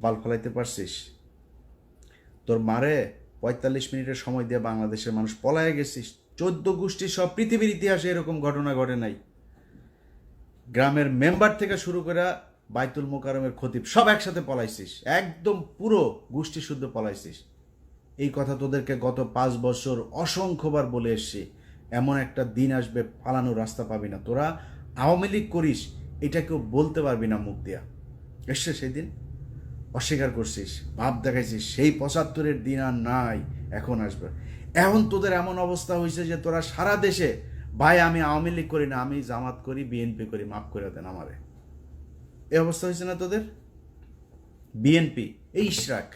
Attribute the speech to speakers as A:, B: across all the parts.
A: বাল ফলাইতে পারছিস? তোর মারে ৪৫ মিনিটের সময় দিয়ে বাংলাদেশের মানুষ পলায়ে গেছিস। ১৪ গোষ্ঠী সব পৃথিবীর ইতিহাসে এরকম ঘটনা ঘটে নাই। গ্রামের মেম্বার থেকে শুরু করে বাইতুল মোকাররমের খতিব সব একসাথে পলাইছিস, একদম পুরো গোষ্ঠী শুদ্ধ পলাইছিস। এই কথা তোদেরকে গত ৫ বছর অসংখ্যবার বলে এসছি। এমন একটা দিন আসবে পালানোর রাস্তা পাবি না। তোরা আওয়ামী লীগ করিস এটা কেউ বলতে পারবি না মুখ দিয়া। এসছে সেই দিন, অস্বীকার করছিস, ভাব দেখাইছিস, সেই ৭৫-এর দিন আর নাই, এখন আসবে। এখন তোদের এমন অবস্থা হয়েছে যে তোরা সারা দেশে, ভাই আমি আওয়ামী লীগ করি না, আমি জামাত করি, বিএনপি করি, মাফ করে দেন আমারে। এই অবস্থা হয়েছে না তোদের? বিএনপি, এই ইশরাক,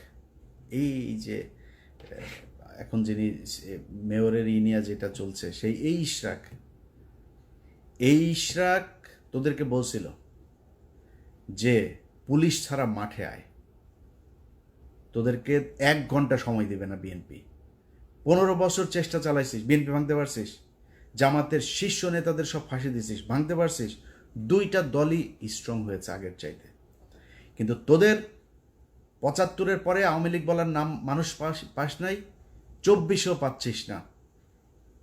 A: এই যে এখন যিনি মেয়রের ইনিয়া যেটা চলছে, সেই এই ইশরাক তোদেরকে বলছিল যে পুলিশ ছাড়া মাঠে আয়, তোদেরকে ১ ঘন্টা সময় দেবে না বিএনপি। ১৫ বছর চেষ্টা চালাইছিস, বিএনপি ভাঙতে পারছিস? জামাতের শীর্ষ নেতাদের সব ফাঁসি দিছিস, ভাঙতে পারছিস? ২টা দলই স্ট্রং হয়েছে আগের চাইতে। কিন্তু তোদের ৭৫-এর পরে আওয়ামী লীগ বলার নাম মানুষ পাস নাই, ২৪ও পাচ্ছিস না।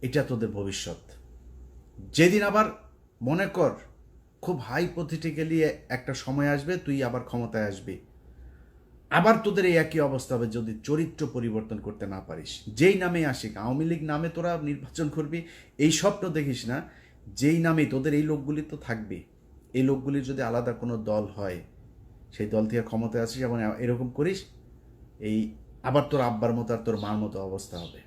A: এটা তোদের ভবিষ্যৎ। যেদিন আবার মনে কর খুব হাইপোথেটিক্যালি একটা সময় আসবে, তুই আবার ক্ষমতায় আসবি, আবার তোদের এই একই অবস্থা হবে যদি চরিত্র পরিবর্তন করতে না পারিস। যেই নামে আসিক, আওয়ামী লীগ নামে তোরা নির্বাচন করবি, এই স্বপ্ন দেখিস না। যেই নামে তোদের এই লোকগুলি তো থাকবে, এই লোকগুলির যদি আলাদা কোনো দল হয়, সেই দল থেকে ক্ষমতায় আসিস এবং এরকম করিস, এই আবার তোর আব্বার মতো আর তোর মার মতো অবস্থা হবে।